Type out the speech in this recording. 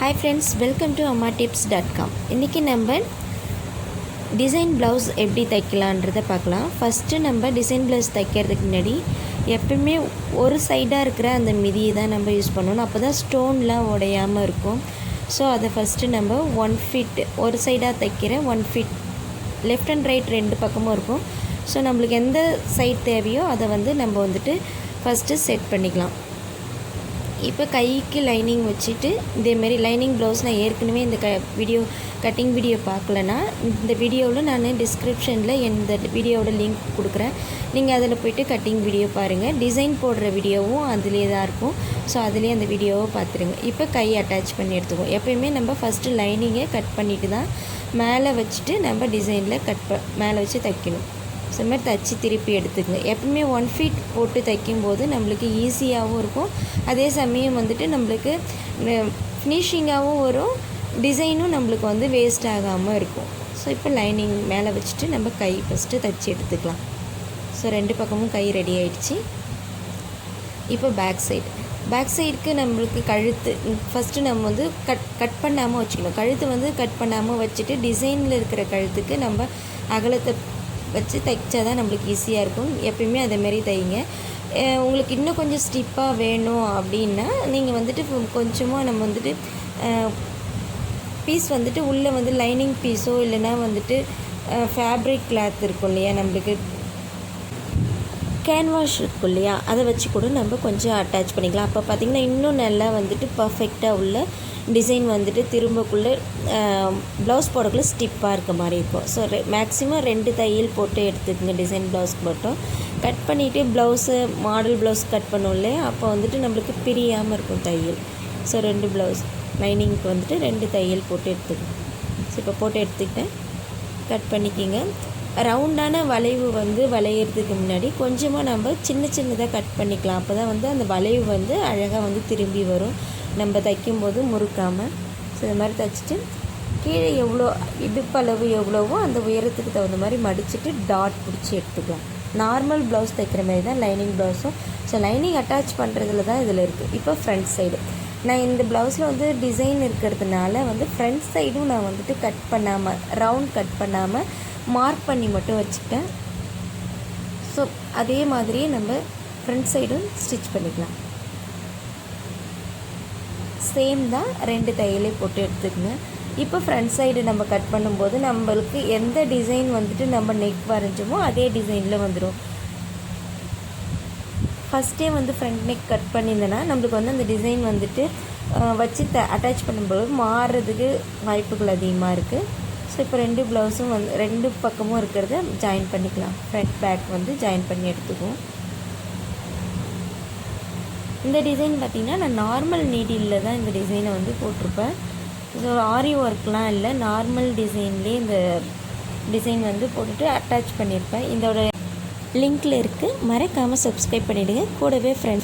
Hi friends, welcome to ammatips.com. இன்றைக்கி நம்ம design blouse எப்படி தைக்கலான்றதை பார்க்கலாம். ஃபஸ்ட்டு நம்ம டிசைன் ப்ளவுஸ் தைக்கிறதுக்கு முன்னாடி எப்பவுமே ஒரு சைடாக இருக்கிற அந்த மிதியை தான் நம்ம யூஸ் பண்ணணும். அப்போ தான் ஸ்டோன்லாம் உடையாமல் இருக்கும். ஸோ அதை ஃபஸ்ட்டு நம்ம 1 feet ஒரு சைடாக தைக்கிற 1 feet லெஃப்ட் அண்ட் ரைட் ரெண்டு பக்கமும் இருக்கும். ஸோ நம்மளுக்கு எந்த சைட் தேவையோ அதை நம்ம வந்துட்டு ஃபஸ்ட்டு செட் பண்ணிக்கலாம். இப்போ கைக்கு லைனிங் வச்சுட்டு இதேமாரி லைனிங் ப்ளவுஸ் நான் ஏற்கனவே இந்த கட்டிங் வீடியோ பார்க்கலன்னா இந்த வீடியோவில் நான் டிஸ்கிரிப்ஷனில் இந்த வீடியோவோட லிங்க் கொடுக்குறேன். நீங்கள் அதில் போய்ட்டு கட்டிங் வீடியோ பாருங்கள். டிசைன் போடுற வீடியோவும் அதிலே தான் இருக்கும். ஸோ அதிலே அந்த வீடியோவை பார்த்துருங்க. இப்போ கை அட்டாச் பண்ணி எடுத்துக்குவோம். எப்போயுமே நம்ம ஃபஸ்ட்டு லைனிங்கை கட் பண்ணிவிட்டு தான் மேலே வச்சுட்டு நம்ம டிசைனில் மேலே வச்சு தைக்கணும். ஸோ இது மாதிரி தைச்சி திருப்பி எடுத்துக்கங்க. எப்பவுமே 1 feet போட்டு தைக்கும்போது நம்மளுக்கு ஈஸியாகவும் இருக்கும். அதே சமயம் வந்துட்டு நம்மளுக்கு ஃபினிஷிங்காகவும் வரும். டிசைனும் நம்மளுக்கு வேஸ்ட் ஆகாமல் இருக்கும். ஸோ இப்போ லைனிங் மேலே வச்சுட்டு நம்ம கை ஃபஸ்ட்டு தைச்சி எடுத்துக்கலாம். ஸோ ரெண்டு பக்கமும் கை ரெடி ஆகிடுச்சு. இப்போ பேக் சைடுக்கு நம்மளுக்கு கழுத்து ஃபஸ்ட்டு நம்ம கட் பண்ணாமல் வச்சுக்கணும். கழுத்து கட் பண்ணாமல் வச்சுட்டு டிசைனில் இருக்கிற கழுத்துக்கு நம்ம அகலத்தை வச்சு தைச்சா தான் நம்மளுக்கு ஈஸியாக இருக்கும். எப்பயுமே அதேமாரி தைங்க. உங்களுக்கு இன்னும் கொஞ்சம் ஸ்டிப்பாக வேணும் அப்படின்னா நீங்கள் கொஞ்சமாக நம்ம பீஸ் உள்ளே லைனிங் பீஸோ இல்லைன்னா ஃபேப்ரிக் கிளாத் இருக்கும் இல்லையா, நம்மளுக்கு கேன்வாஷ் இருக்கும் இல்லையா, அதை வச்சு கூட நம்ம கொஞ்சம் அட்டாச் பண்ணிக்கலாம். அப்போ பார்த்திங்கன்னா இன்னும் நல்லா பர்ஃபெக்டாக உள்ள டிசைன் திரும்பக்குள்ளே ப்ளவுஸ் போடக்குள்ளே ஸ்டிப்பாக இருக்க மாதிரி இருக்கும். ஸோ மேக்ஸிமம் 2 தையல் போட்டு எடுத்துக்கங்க. டிசைன் ப்ளவுஸ்க்கு மட்டும் கட் பண்ணிவிட்டு ப்ளவுஸு மாடல் ப்ளவுஸ் கட் பண்ணோம் இல்லையா, அப்போ நம்மளுக்கு பிரியாமல் இருக்கும் தையல். ஸோ 2 ப்ளவுஸ் லைனிங்க்கு 2 தையல் போட்டு எடுத்துக்கணும். ஸோ இப்போ போட்டு எடுத்துக்கிட்டேன். கட் பண்ணிக்கிங்க. ரவுண்டான வளைவு வளையிறதுக்கு முன்னாடி கொஞ்சமாக நம்ம சின்னதாக கட் பண்ணிக்கலாம். அப்போ தான் அந்த வளைவு அழகாக திரும்பி வரும் நம்ம தைக்கும்போது முறுக்காமல். ஸோ இது மாதிரி தைச்சிட்டு கீழே எவ்வளோ இடுப்பளவு எவ்வளவோ அந்த உயரத்துக்கு தகுந்த மாதிரி மடிச்சுட்டு டாட் பிடிச்சி எடுத்துக்கலாம். நார்மல் ப்ளவுஸ் தைக்கிற மாதிரி தான் லைனிங் ப்ளவுஸும். ஸோ லைனிங் அட்டாச் பண்ணுறதுல தான் இதில் இருக்குது. இப்போ ஃப்ரண்ட் சைடு நான் இந்த ப்ளவுஸில் டிசைன் இருக்கிறதுனால ஃப்ரண்ட் சைடும் நான் கட் பண்ணாமல் ரவுண்ட் கட் பண்ணாமல் மார்க் பண்ணி மட்டும் வச்சுட்டேன். ஸோ அதே மாதிரியே நம்ம ஃப்ரண்ட் சைடும் ஸ்டிச் பண்ணிக்கலாம். சேம் தான் 2 தையலே போட்டு எடுத்துக்கங்க. இப்போ ஃப்ரண்ட் சைடு நம்ம கட் பண்ணும்போது நம்மளுக்கு எந்த டிசைன் நம்ம நெக் வரைஞ்சோமோ அதே டிசைனில் வந்துடும். ஃபஸ்ட்டே ஃப்ரண்ட் நெக் கட் பண்ணியிருந்தேன்னா நம்மளுக்கு அந்த டிசைன் வச்சு அட்டாச் பண்ணும்போது மாறுறதுக்கு வாய்ப்புகள் அதிகமாக இருக்குது. ஸோ இப்போ 2 ப்ளவுஸும் 2 பக்கமும் இருக்கிறத ஜாயின் பண்ணிக்கலாம். ஃப்ரண்ட் பேக் ஜாயின் பண்ணி எடுத்துக்குவோம். இந்த டிசைன் பார்த்திங்கன்னா நான் நார்மல் நீடிலில் தான் இந்த டிசைனை போட்டிருப்பேன். ஸோ ஆரி ஒர்க்லாம் இல்லை, நார்மல் டிசைன்லேயே இந்த டிசைன் போட்டுட்டு அட்டாச் பண்ணியிருப்பேன். இதோட லிங்க்கில் இருக்குது. மறக்காமல் சப்ஸ்கிரைப் பண்ணிவிடுங்க. கூடவே ஃப்ரெண்ட்ஸ்